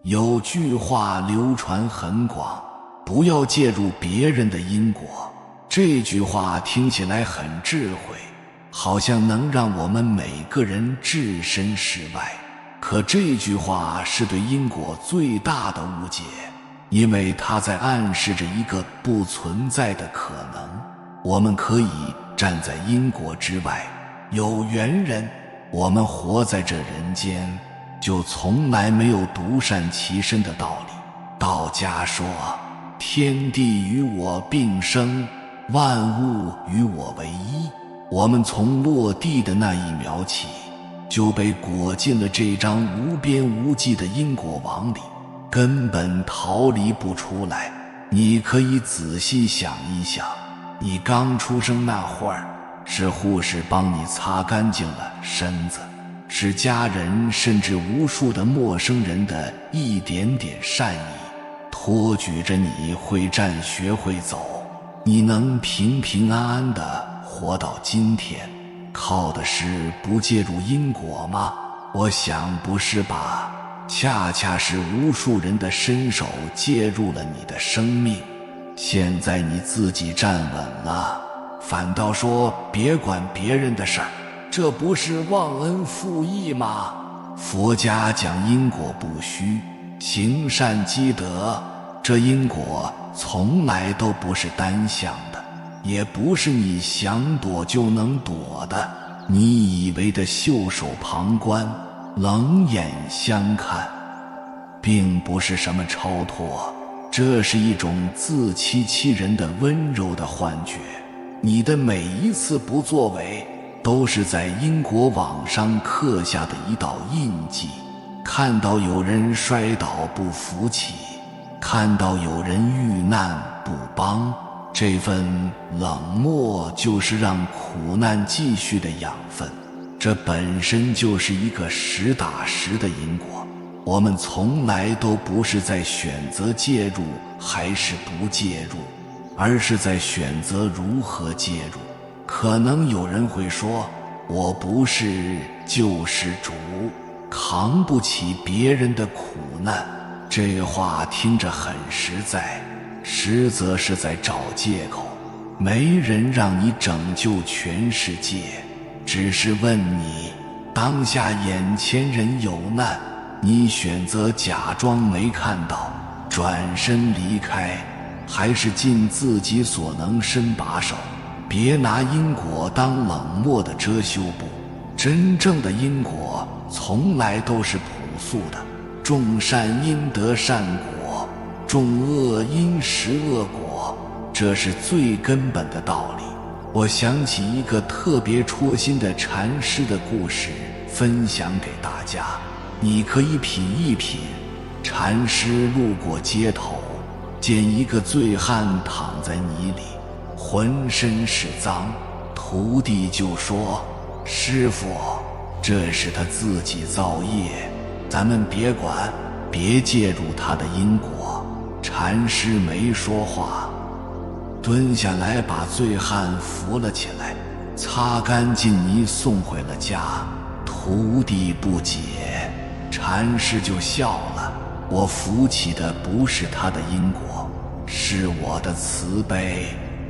有句话流传很广，不要介入别人的因果。这句话听起来很智慧，好像能让我们每个人置身事外。可这句话是对因果最大的误解，因为它在暗示着一个不存在的可能。我们可以站在因果之外，有缘人，我们活在这人间，就从来没有独善其身的道理。道家说，天地与我并生，万物与我为一。我们从落地的那一秒起，就被裹进了这张无边无际的因果网里，根本逃离不出来。你可以仔细想一想，你刚出生那会儿，是护士帮你擦干净了身子，是家人甚至无数的陌生人的一点点善意，托举着你会站学会走。你能平平安安地活到今天，靠的是不介入因果吗？我想不是吧，恰恰是无数人的伸手介入了你的生命。现在你自己站稳了，反倒说别管别人的事儿，这不是忘恩负义吗？佛家讲因果不虚，行善积德，这因果从来都不是单向的，也不是你想躲就能躲的。你以为的袖手旁观，冷眼相看，并不是什么超脱，这是一种自欺欺人的温柔的幻觉。你的每一次不作为，都是在因果网上刻下的一道印记。看到有人摔倒不扶起，看到有人遇难不帮，这份冷漠就是让苦难继续的养分。这本身就是一个实打实的因果。我们从来都不是在选择介入还是不介入，而是在选择如何介入。可能有人会说，我不是救世主，扛不起别人的苦难。这话听着很实在，实则是在找借口。没人让你拯救全世界，只是问你，当下眼前人有难，你选择假装没看到，转身离开，还是尽自己所能伸把手？别拿因果当冷漠的遮羞布，真正的因果从来都是朴素的。种善因得善果，种恶因识恶果，这是最根本的道理。我想起一个特别戳心的禅师的故事，分享给大家，你可以品一品。禅师路过街头，见一个醉汉躺在泥里，浑身是脏。徒弟就说，师父，这是他自己造业，咱们别管，别介入他的因果。禅师没说话，蹲下来把醉汉扶了起来，擦干净泥送回了家。徒弟不解，禅师就笑了，我扶起的不是他的因果，是我的慈悲。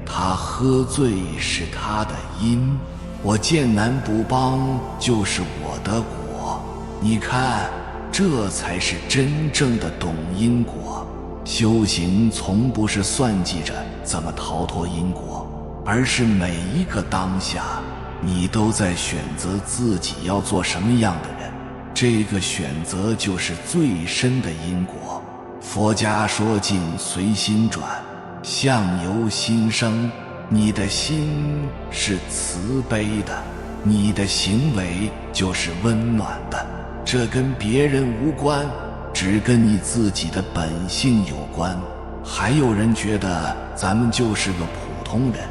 他喝醉是他的因，我见难不帮就是我的果。你看，这才是真正的懂因果。修行从不是算计着怎么逃脱因果，而是每一个当下，你都在选择自己要做什么样的人。这个选择就是最深的因果。佛家说境随心转，相由心生。你的心是慈悲的，你的行为就是温暖的。这跟别人无关，只跟你自己的本性有关。还有人觉得咱们就是个普通人，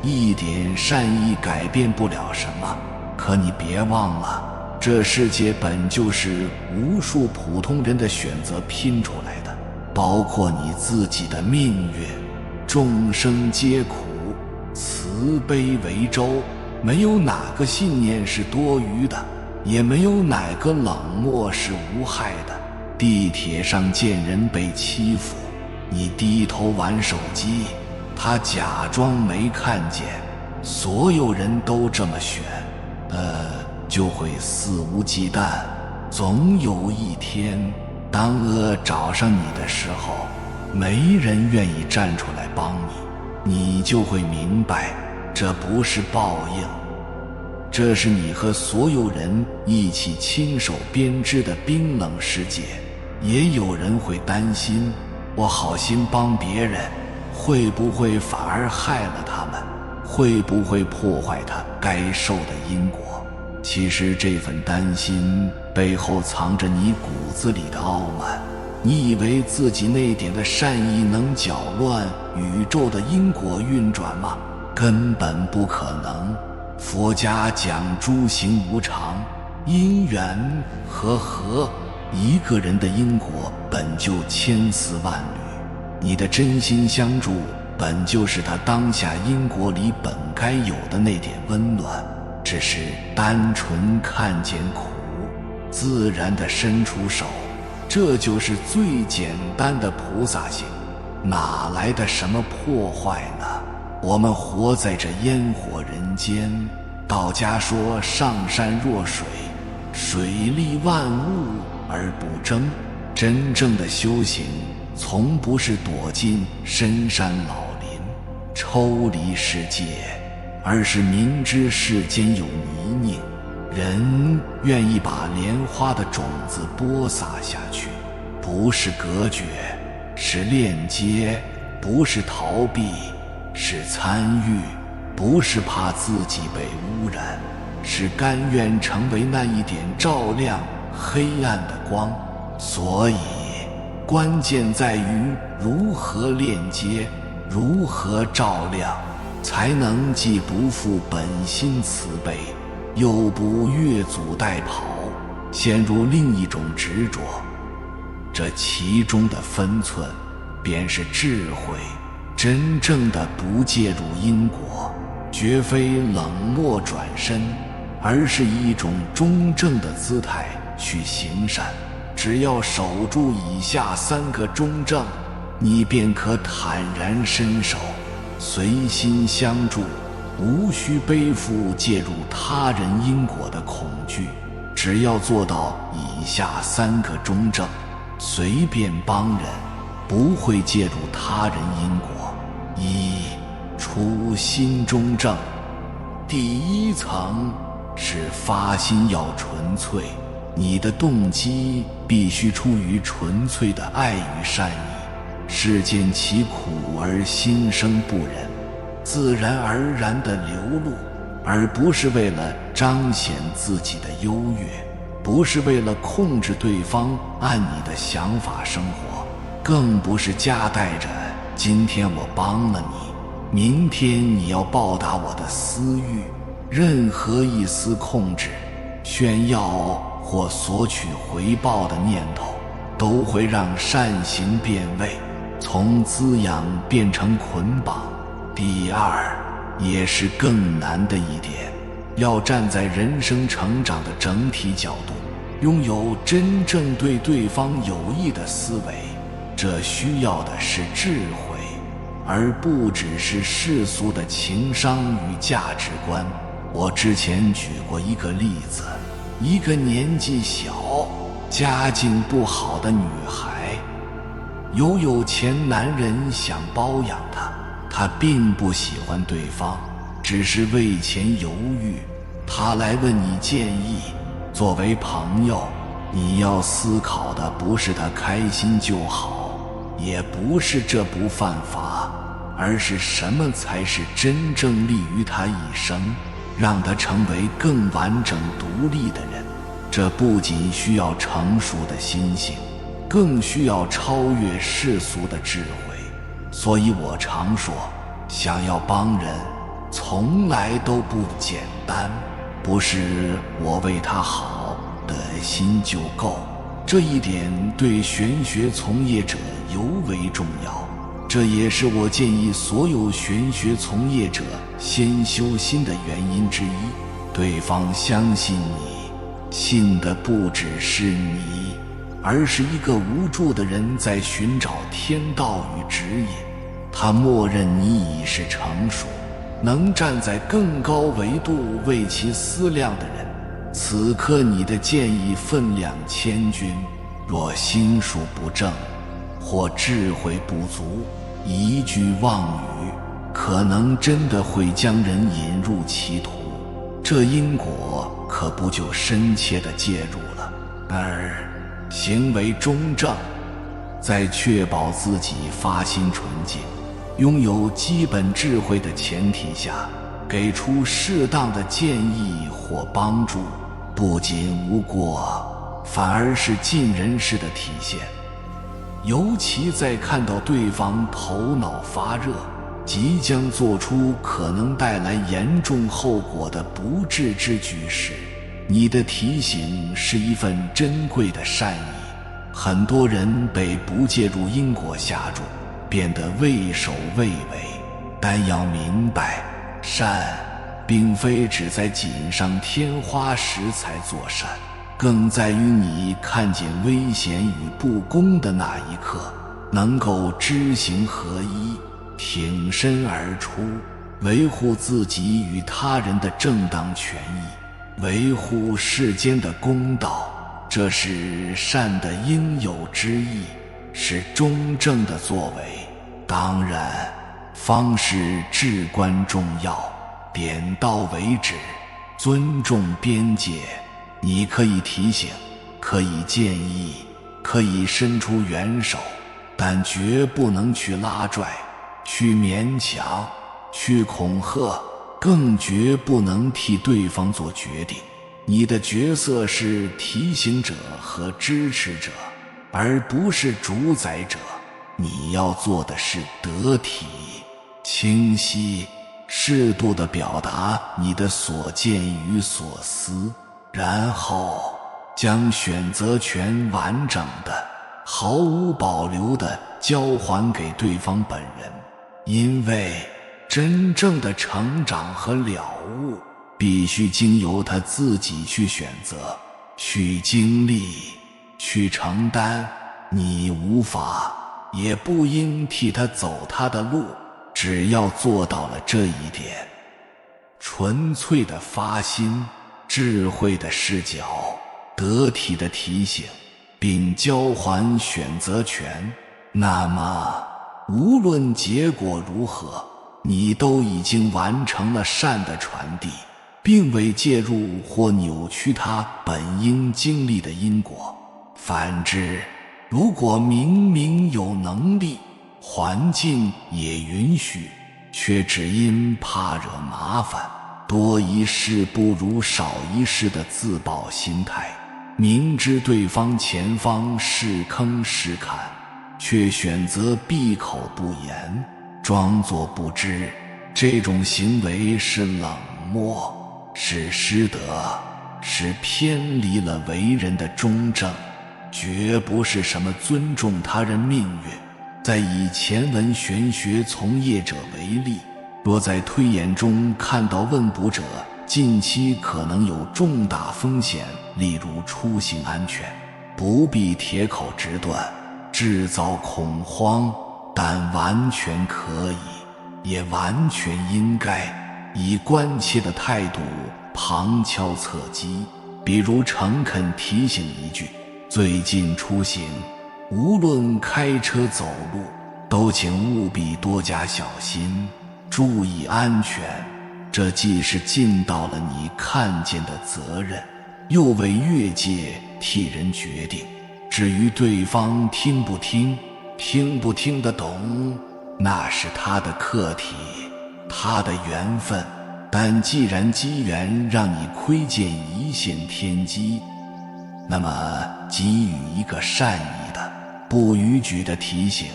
一点善意改变不了什么。可你别忘了，这世界本就是无数普通人的选择拼出来的，包括你自己的命运。众生皆苦，慈悲为舟，没有哪个信念是多余的，也没有哪个冷漠是无害的。地铁上见人被欺负，你低头玩手机，他假装没看见，所有人都这么选，就会肆无忌惮。总有一天，当恶找上你的时候，没人愿意站出来帮你，你就会明白，这不是报应，这是你和所有人一起亲手编织的冰冷世界。也有人会担心，我好心帮别人，会不会反而害了他们？会不会破坏他该受的因果？其实这份担心背后藏着你骨子里的傲慢。你以为自己那点的善意能搅乱宇宙的因果运转吗？根本不可能。佛家讲诸行无常，因缘和合，一个人的因果本就千丝万缕，你的真心相助本就是他当下因果里本该有的那点温暖，只是单纯看见苦，自然地伸出手，这就是最简单的菩萨行，哪来的什么破坏呢？我们活在这烟火人间，道家说上善若水，水利万物而不争。真正的修行从不是躲进深山老林抽离世界，而是明知世间有泥泞，人愿意把莲花的种子播撒下去，不是隔绝，是链接，不是逃避，是参与，不是怕自己被污染，是甘愿成为那一点照亮黑暗的光。所以关键在于如何链接，如何照亮，才能既不负本心慈悲，又不越俎代庖，陷入另一种执着。这其中的分寸便是智慧，真正的不介入因果，绝非冷漠转身，而是以一种中正的姿态去行善。只要守住以下3个中正，你便可坦然伸手，随心相助，无需背负介入他人因果的恐惧。只要做到以下3个中正，随便帮人，不会介入他人因果。1. 初心中正。第一层是发心要纯粹，你的动机必须出于纯粹的爱与善意，是见其苦而心生不忍，自然而然地流露，而不是为了彰显自己的优越，不是为了控制对方按你的想法生活，更不是夹带着今天我帮了你，明天你要报答我的私欲。任何一丝控制、炫耀或索取回报的念头，都会让善行变味，从滋养变成捆绑。第二，也是更难的一点，要站在人生成长的整体角度，拥有真正对对方有益的思维。这需要的是智慧，而不只是世俗的情商与价值观。我之前举过一个例子，一个年纪小、家境不好的女孩，有钱男人想包养她，她并不喜欢对方，只是为钱犹豫。她来问你建议，作为朋友，你要思考的不是她开心就好，也不是这不犯法，而是什么才是真正利于她一生，让他成为更完整独立的人。这不仅需要成熟的心性，更需要超越世俗的智慧。所以我常说，想要帮人从来都不简单，不是我为他好的心就够，这一点对玄学从业者尤为重要。这也是我建议所有玄学从业者先修心的原因之一。对方相信你，信的不只是你，而是一个无助的人在寻找天道与指引。他默认你已是成熟，能站在更高维度为其思量的人。此刻你的建议分量千钧，若心术不正或智慧不足，一句妄语可能真的会将人引入歧途，这因果可不就深切地介入了。而行为中正，在确保自己发心纯净，拥有基本智慧的前提下，给出适当的建议或帮助，不仅无过，反而是尽人事的体现。尤其在看到对方头脑发热，即将做出可能带来严重后果的不智之举时，你的提醒是一份珍贵的善意。很多人被不介入因果吓住，变得畏首畏尾，但要明白，善并非只在锦上添花时才做善，更在于你看见危险与不公的那一刻，能够知行合一，挺身而出，维护自己与他人的正当权益，维护世间的公道。这是善的应有之意，是中正的作为。当然，方式至关重要，点到为止，尊重边界。你可以提醒，可以建议，可以伸出援手，但绝不能去拉拽，去勉强，去恐吓，更绝不能替对方做决定。你的角色是提醒者和支持者，而不是主宰者。你要做的是得体、清晰、适度地表达你的所见与所思，然后将选择权完整的、毫无保留地交还给对方本人。因为真正的成长和了悟必须经由他自己去选择、去经历、去承担，你无法也不应替他走他的路。只要做到了这一点，纯粹的发心、智慧的视角、得体的提醒，并交还选择权，那么无论结果如何，你都已经完成了善的传递，并未介入或扭曲它本应经历的因果。反之，如果明明有能力，环境也允许，却只因怕惹麻烦，多一事不如少一事的自保心态，明知对方前方是坑是坎，却选择闭口不言，装作不知，这种行为是冷漠，是失德，是偏离了为人的中正，绝不是什么尊重他人命运。再以前文玄学从业者为例，若在推演中看到问卜者近期可能有重大风险，例如出行安全，不必铁口直断，制造恐慌，但完全可以，也完全应该以关切的态度旁敲侧击，比如诚恳提醒一句：最近出行，无论开车走路，都请务必多加小心，注意安全。这既是尽到了你看见的责任，又为越界替人决定。至于对方听不听，听不听得懂，那是他的课题，他的缘分。但既然机缘让你窥见一线天机，那么给予一个善意的、不逾矩的提醒，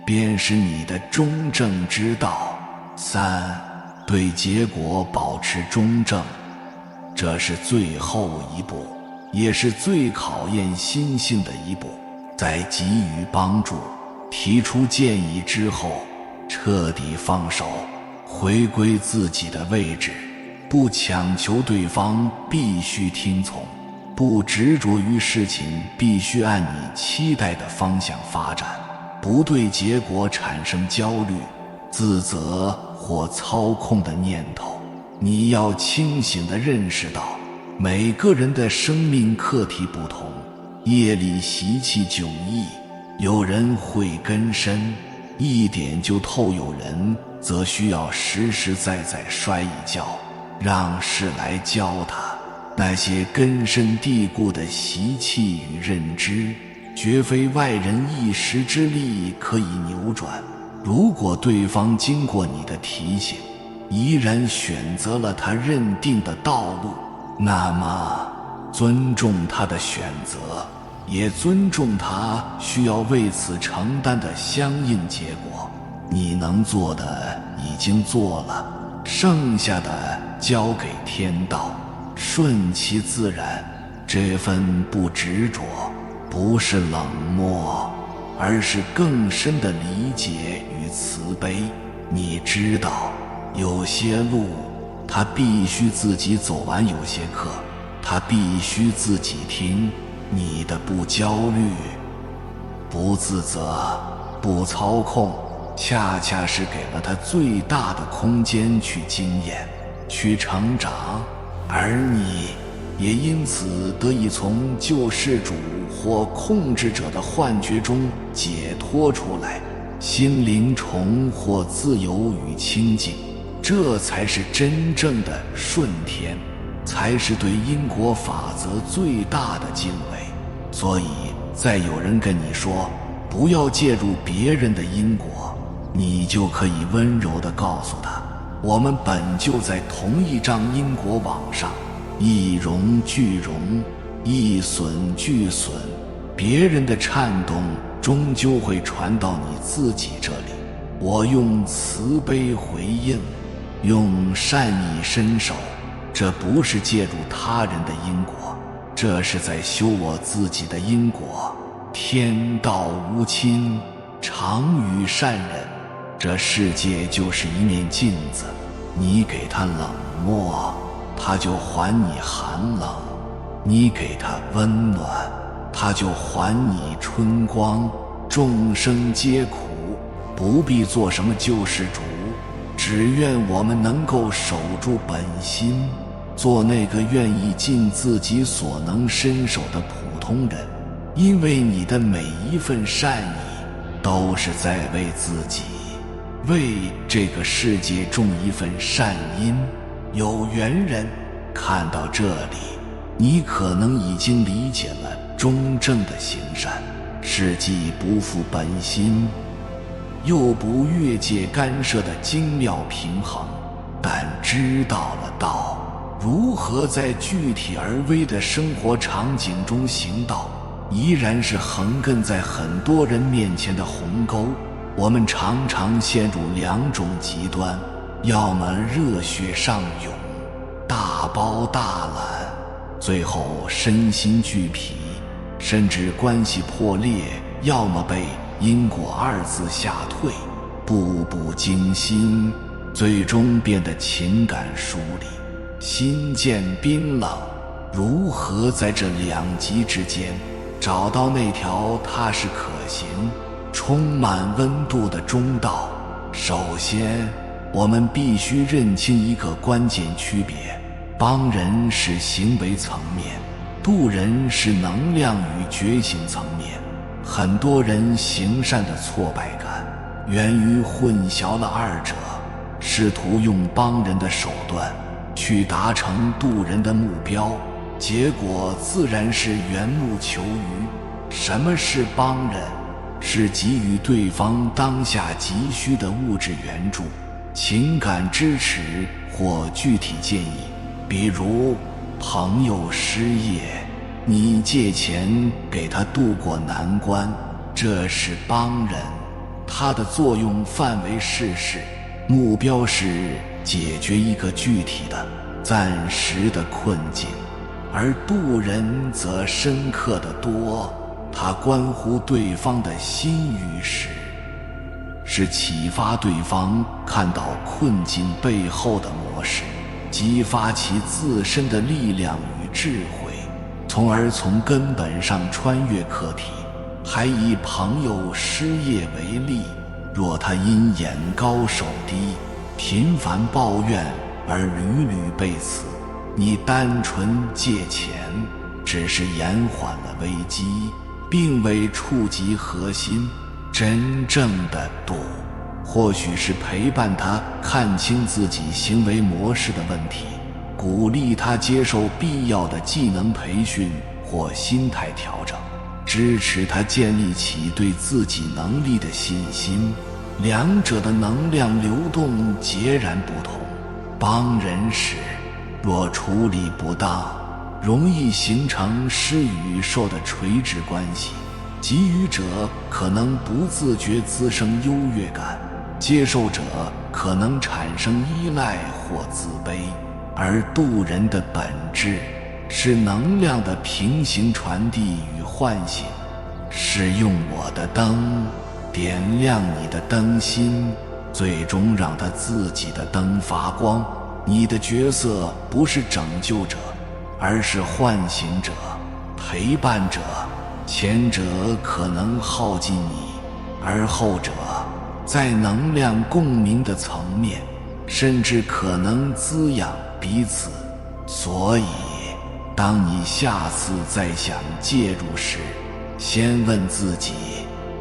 便是你的中正之道。三，对结果保持中正，这是最后一步，也是最考验心性的一步。在给予帮助、提出建议之后，彻底放手，回归自己的位置，不强求对方必须听从，不执着于事情必须按你期待的方向发展，不对结果产生焦虑、自责或操控的念头。你要清醒地认识到，每个人的生命课题不同，业力习气迥异，有人慧根深，一点就透；有人则需要实实在在摔一跤，让事来教他。那些根深蒂固的习气与认知，绝非外人一时之力可以扭转。如果对方经过你的提醒，依然选择了他认定的道路，那么尊重他的选择，也尊重他需要为此承担的相应结果。你能做的已经做了，剩下的交给天道，顺其自然。这份不执着，不是冷漠，而是更深的理解与慈悲。你知道，有些路他必须自己走完，有些课他必须自己听。你的不焦虑、不自责、不操控，恰恰是给了他最大的空间去经验、去成长，而你也因此得以从救世主或控制者的幻觉中解脱出来，心灵重获自由与清净。这才是真正的顺天，才是对因果法则最大的敬畏。所以在有人跟你说不要介入别人的因果，你就可以温柔地告诉他，我们本就在同一张因果网上，一荣俱荣，一损俱损，别人的颤动终究会传到你自己这里。我用慈悲回应，用善意伸手，这不是介入他人的因果，这是在修我自己的因果。天道无亲，常与善人。这世界就是一面镜子，你给他冷漠，他就还你寒冷；你给他温暖，他就还你春光。众生皆苦，不必做什么救世主，只愿我们能够守住本心，做那个愿意尽自己所能伸手的普通人。因为你的每一份善意，都是在为自己、为这个世界种一份善因。有缘人看到这里，你可能已经理解了中正的行善，是既不负本心，又不越界干涉的精妙平衡。但知道了道，如何在具体而微的生活场景中行道，依然是横亘在很多人面前的鸿沟。我们常常陷入两种极端，要么热血上涌，大包大揽，最后身心俱疲，甚至关系破裂；要么被因果二字吓退，步步惊心，最终变得情感疏离，心渐冰冷。如何在这两极之间找到那条踏实可行、充满温度的中道？首先，我们必须认清一个关键区别：帮人是行为层面，渡人是能量与觉醒层面。很多人行善的挫败感源于混淆了二者，试图用帮人的手段去达成渡人的目标，结果自然是缘木求鱼。什么是帮人？是给予对方当下急需的物质援助、情感支持或具体建议。比如朋友失业，你借钱给他渡过难关，这是帮人。它的作用范围是目标是解决一个具体的、暂时的困境，而渡人则深刻得多，它关乎对方的心与识，是启发对方看到困境背后的模式，激发其自身的力量与智慧。从而从根本上穿越课题。还以朋友失业为例，若他因眼高手低，频繁抱怨而屡屡被辞，你单纯借钱只是延缓了危机，并未触及核心。真正的度或许是陪伴他看清自己行为模式的问题，鼓励他接受必要的技能培训或心态调整，支持他建立起对自己能力的信心。两者的能量流动截然不同。帮人时若处理不当，容易形成施与受的垂直关系，给予者可能不自觉滋生优越感，接受者可能产生依赖或自卑。而渡人的本质是能量的平行传递与唤醒，是用我的灯点亮你的灯芯，最终让他自己的灯发光。你的角色不是拯救者，而是唤醒者、陪伴者。前者可能耗尽你，而后者在能量共鸣的层面，甚至可能滋养彼此。所以当你下次再想介入时，先问自己，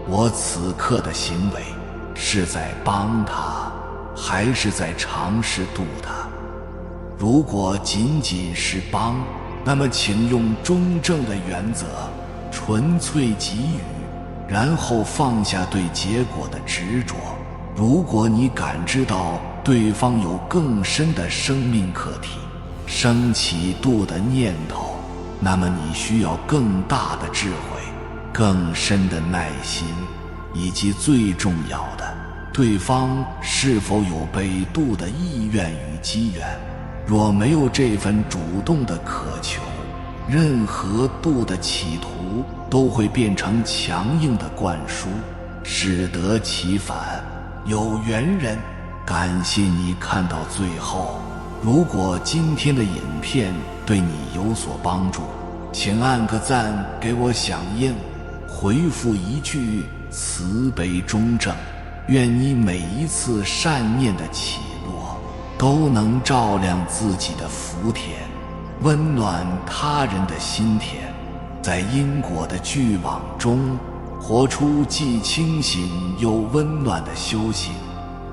我此刻的行为是在帮他，还是在尝试渡他？如果仅仅是帮，那么请用中正的原则，纯粹给予，然后放下对结果的执着。如果你感知到对方有更深的生命课题，升起渡的念头，那么你需要更大的智慧，更深的耐心，以及最重要的，对方是否有被渡的意愿与机缘。若没有这份主动的渴求，任何渡的企图都会变成强硬的灌输，适得其反。有缘人，感谢你看到最后。如果今天的影片对你有所帮助，请按个赞给我响应，回复一句慈悲中正。愿你每一次善念的起落都能照亮自己的福田，温暖他人的心田。在因果的巨网中活出既清醒又温暖的修行。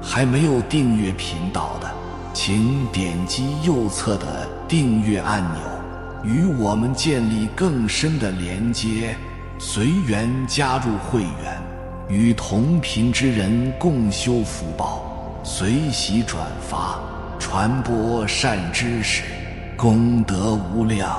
还没有订阅频道的，请点击右侧的订阅按钮，与我们建立更深的连接。随缘加入会员，与同频之人共修福报，随喜转发，传播善知识，功德无量。